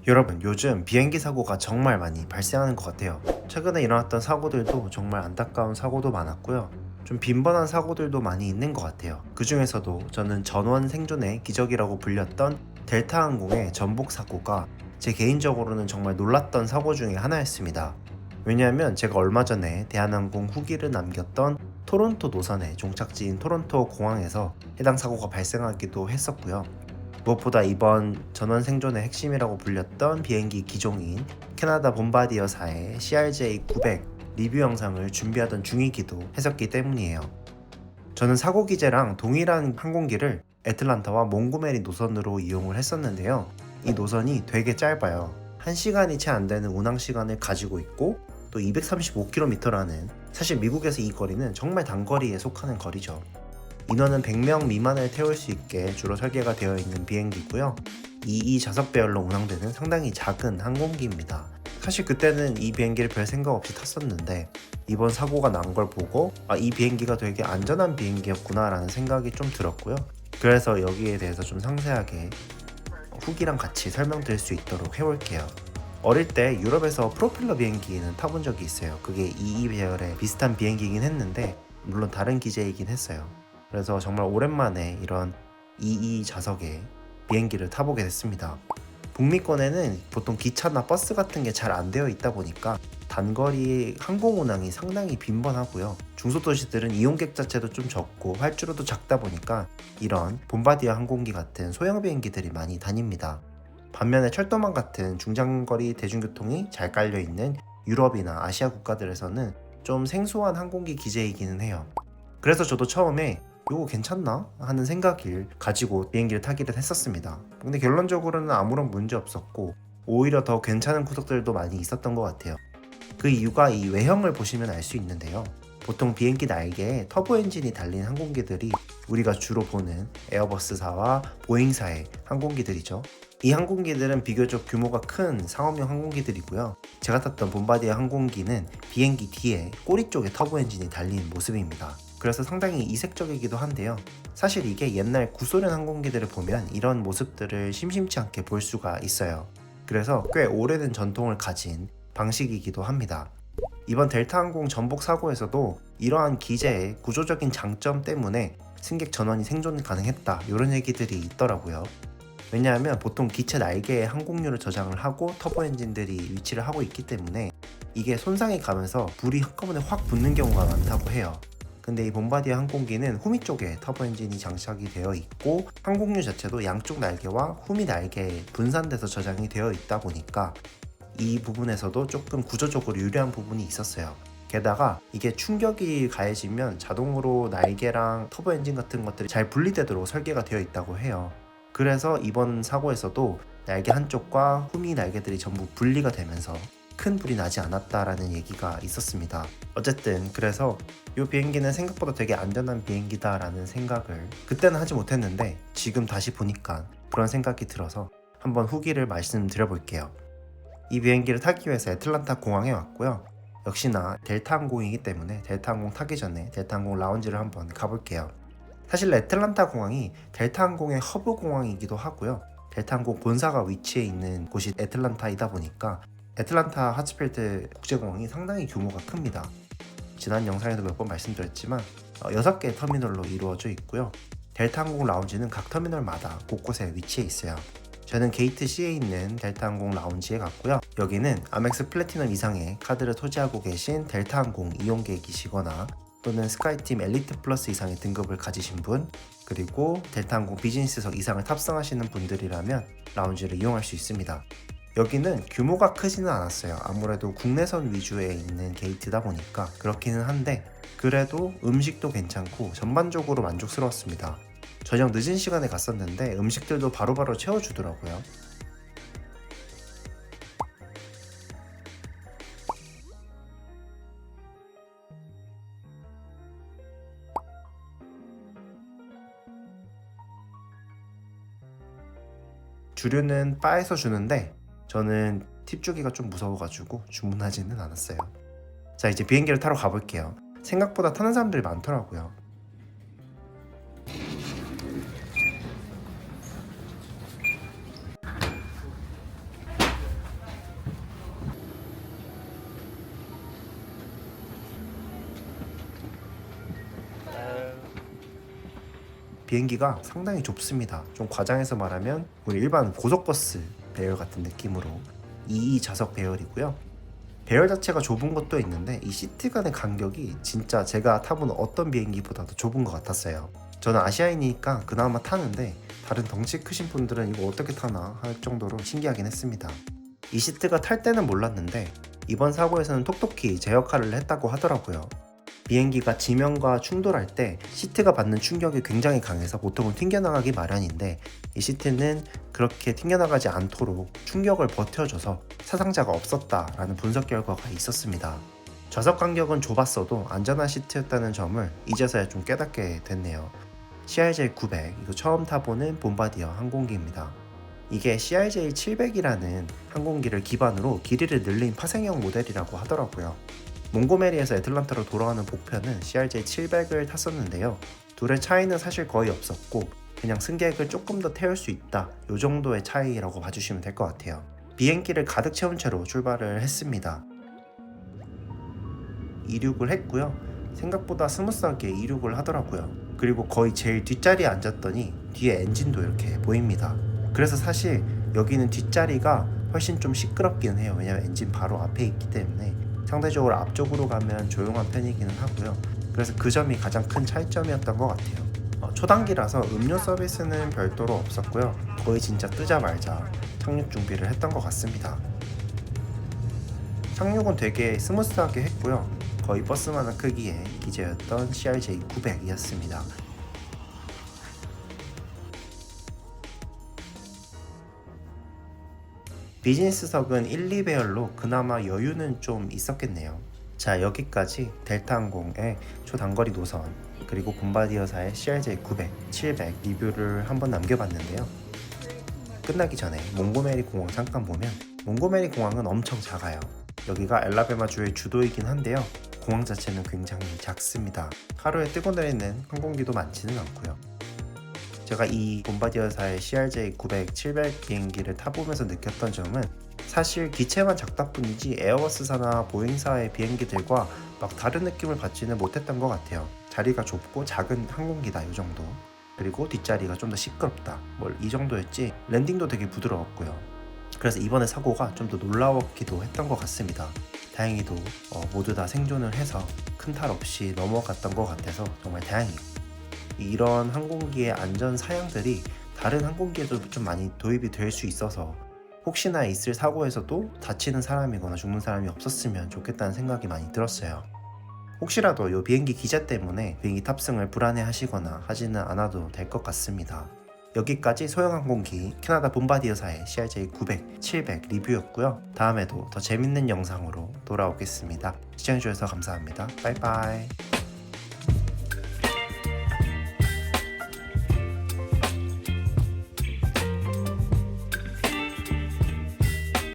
여러분, 요즘 비행기 사고가 정말 많이 발생하는 것 같아요. 최근에 일어났던 사고들도 정말 안타까운 사고도 많았고요. 좀 빈번한 사고들도 많이 있는 것 같아요. 그 중에서도 저는 전원 생존의 기적이라고 불렸던 델타 항공의 전복 사고가 제 개인적으로는 정말 놀랐던 사고 중에 하나였습니다. 왜냐하면 제가 얼마 전에 대한항공 후기를 남겼던 토론토 노선의 종착지인 토론토 공항에서 해당 사고가 발생하기도 했었고요. 무엇보다 이번 전원 생존의 핵심이라고 불렸던 비행기 기종인 캐나다 bombardier사의 CRJ-900 리뷰 영상을 준비하던 중이기도 했었기 때문이에요. 저는 사고 기제랑 동일한 항공기를 애틀란타와 몽고메리 노선으로 이용을 했었는데요. 이 노선이 되게 짧아요. 1시간이 채 안 되는 운항 시간을 가지고 있고 또 235km라는, 사실 미국에서 이 거리는 정말 단거리에 속하는 거리죠. 인원은 100명 미만을 태울 수 있게 주로 설계가 되어 있는 비행기고요. 2이 좌석 배열로 운항되는 상당히 작은 항공기입니다. 사실 그때는 이 비행기를 별 생각 없이 탔었는데 이번 사고가 난 걸 보고 이 비행기가 되게 안전한 비행기였구나 라는 생각이 좀 들었고요. 그래서 여기에 대해서 좀 상세하게 후기랑 같이 설명드릴 수 있도록 해볼게요. 어릴 때 유럽에서 프로펠러 비행기는 타본 적이 있어요. 그게 2이 배열의 비슷한 비행기이긴 했는데 물론 다른 기제이긴 했어요. 그래서 정말 오랜만에 이런 2이 좌석의 비행기를 타보게 됐습니다. 북미권에는 보통 기차나 버스 같은 게 잘 안 되어 있다 보니까 단거리 항공 운항이 상당히 빈번하고요. 중소도시들은 이용객 자체도 좀 적고 활주로도 작다 보니까 이런 bombardier 항공기 같은 소형 비행기들이 많이 다닙니다. 반면에 철도망 같은 중장거리 대중교통이 잘 깔려있는 유럽이나 아시아 국가들에서는 좀 생소한 항공기 기제이기는 해요. 그래서 저도 처음에 이거 괜찮나? 하는 생각을 가지고 비행기를 타기를 했었습니다. 근데 결론적으로는 아무런 문제 없었고 오히려 더 괜찮은 구석들도 많이 있었던 것 같아요. 그 이유가 이 외형을 보시면 알 수 있는데요. 보통 비행기 날개에 터보 엔진이 달린 항공기들이 우리가 주로 보는 에어버스사와 보잉사의 항공기들이죠. 이 항공기들은 비교적 규모가 큰 상업용 항공기들이고요. 제가 탔던 bombardier 항공기는 비행기 뒤에 꼬리 쪽에 터보 엔진이 달린 모습입니다. 그래서 상당히 이색적이기도 한데요. 사실 이게 옛날 구소련 항공기들을 보면 이런 모습들을 심심치 않게 볼 수가 있어요. 그래서 꽤 오래된 전통을 가진 방식이기도 합니다. 이번 델타항공 전복 사고에서도 이러한 기제의 구조적인 장점 때문에 승객 전원이 생존 가능했다, 이런 얘기들이 있더라고요. 왜냐하면 보통 기체 날개에 항공유를 저장을 하고 터보 엔진들이 위치를 하고 있기 때문에 이게 손상이 가면서 불이 한꺼번에 확 붙는 경우가 많다고 해요. 근데 이 bombardier 항공기는 후미 쪽에 터보 엔진이 장착이 되어 있고 항공유 자체도 양쪽 날개와 후미 날개에 분산돼서 저장이 되어 있다 보니까 이 부분에서도 조금 구조적으로 유리한 부분이 있었어요. 게다가 이게 충격이 가해지면 자동으로 날개랑 터보 엔진 같은 것들이 잘 분리되도록 설계가 되어 있다고 해요. 그래서 이번 사고에서도 날개 한쪽과 후미 날개들이 전부 분리가 되면서 큰 불이 나지 않았다라는 얘기가 있었습니다. 어쨌든 그래서 이 비행기는 생각보다 되게 안전한 비행기다라는 생각을 그때는 하지 못했는데 지금 다시 보니까 그런 생각이 들어서 한번 후기를 말씀드려볼게요. 이 비행기를 타기 위해서 애틀란타 공항에 왔고요. 역시나 델타 항공이기 때문에 델타 항공 타기 전에 델타 항공 라운지를 한번 가볼게요. 사실 애틀란타 공항이 델타 항공의 허브 공항이기도 하고요. 델타 항공 본사가 위치해 있는 곳이 애틀란타이다 보니까 애틀란타 하츠필드 국제공항이 상당히 규모가 큽니다. 지난 영상에도 몇 번 말씀드렸지만 6개의 터미널로 이루어져 있고요. 델타 항공 라운지는 각 터미널마다 곳곳에 위치해 있어요. 저는 게이트 C에 있는 델타 항공 라운지에 갔고요. 여기는 아멕스 플래티넘 이상의 카드를 소지하고 계신 델타 항공 이용객이시거나 또는 스카이팀 엘리트 플러스 이상의 등급을 가지신 분, 그리고 델타 항공 비즈니스석 이상을 탑승하시는 분들이라면 라운지를 이용할 수 있습니다. 여기는 규모가 크지는 않았어요. 아무래도 국내선 위주에 있는 게이트다 보니까 그렇기는 한데 그래도 음식도 괜찮고 전반적으로 만족스러웠습니다. 저녁 늦은 시간에 갔었는데 음식들도 바로바로 채워주더라고요. 주류는 바에서 주는데 저는 팁 주기가 좀 무서워가지고 주문하지는 않았어요. 자, 이제 비행기를 타러 가볼게요. 생각보다 타는 사람들이 많더라고요. 비행기가 상당히 좁습니다. 좀 과장해서 말하면 우리 일반 고속버스 배열 같은 느낌으로 2인 좌석 배열이고요. 배열 자체가 좁은 것도 있는데 이 시트 간의 간격이 진짜 제가 타본 어떤 비행기보다도 좁은 것 같았어요. 저는 아시아인이니까 그나마 타는데 다른 덩치 크신 분들은 이거 어떻게 타나 할 정도로 신기하긴 했습니다. 이 시트가 탈 때는 몰랐는데 이번 사고에서는 톡톡히 제 역할을 했다고 하더라고요. 비행기가 지면과 충돌할 때 시트가 받는 충격이 굉장히 강해서 보통은 튕겨나가기 마련인데 이 시트는 그렇게 튕겨나가지 않도록 충격을 버텨줘서 사상자가 없었다라는 분석 결과가 있었습니다. 좌석 간격은 좁았어도 안전한 시트였다는 점을 이제서야 좀 깨닫게 됐네요. CRJ-900 이거 처음 타보는 bombardier 항공기입니다. 이게 CRJ-700이라는 항공기를 기반으로 길이를 늘린 파생형 모델이라고 하더라고요. 몽고메리에서 애틀란타로 돌아가는 복편은 CRJ-700을 탔었는데요. 둘의 차이는 사실 거의 없었고 그냥 승객을 조금 더 태울 수 있다 이 정도의 차이라고 봐주시면 될 것 같아요. 비행기를 가득 채운 채로 출발을 했습니다. 이륙을 했고요. 생각보다 스무스하게 이륙을 하더라고요. 그리고 거의 제일 뒷자리에 앉았더니 뒤에 엔진도 이렇게 보입니다. 그래서 사실 여기는 뒷자리가 훨씬 좀 시끄럽긴 해요. 왜냐면 엔진 바로 앞에 있기 때문에 상대적으로 앞쪽으로 가면 조용한 편이기는 하고요. 그래서 그 점이 가장 큰 차이점이었던 것 같아요. 초단기라서 음료 서비스는 별도로 없었고요. 거의 진짜 뜨자말자 착륙 준비를 했던 것 같습니다. 착륙은 되게 스무스하게 했고요. 거의 버스만한 크기의 기제였던 CRJ-900이었습니다. 비즈니스석은 1, 2배열로 그나마 여유는 좀 있었겠네요. 자, 여기까지 델타항공의 초단거리 노선 그리고 봄바디어사의 CRJ-900, 700 리뷰를 한번 남겨봤는데요. 끝나기 전에 몽고메리 공항 잠깐 보면 몽고메리 공항은 엄청 작아요. 여기가 엘라베마주의 주도이긴 한데요. 공항 자체는 굉장히 작습니다. 하루에 뜨고 내리는 항공기도 많지는 않고요. 제가 이 봄바디어사의 CRJ-900, 700 비행기를 타보면서 느꼈던 점은 사실 기체만 작다 뿐이지 에어버스사나 보잉사의 비행기들과 막 다른 느낌을 받지는 못했던 것 같아요. 자리가 좁고 작은 항공기다 이 정도. 그리고 뒷자리가 좀 더 시끄럽다 이 정도였지 랜딩도 되게 부드러웠고요. 그래서 이번에 사고가 좀 더 놀라웠기도 했던 것 같습니다. 다행히도 모두 다 생존을 해서 큰 탈 없이 넘어갔던 것 같아서 정말 다행이에요. 이런 항공기의 안전 사양들이 다른 항공기에도 좀 많이 도입이 될 수 있어서 혹시나 있을 사고에서도 다치는 사람이거나 죽는 사람이 없었으면 좋겠다는 생각이 많이 들었어요. 혹시라도 이 비행기 기자 때문에 비행기 탑승을 불안해 하시거나 하지는 않아도 될 것 같습니다. 여기까지 소형항공기 캐나다 봄바디어사의 CRJ-900, 700 리뷰였고요. 다음에도 더 재밌는 영상으로 돌아오겠습니다. 시청해주셔서 감사합니다. 바이바이.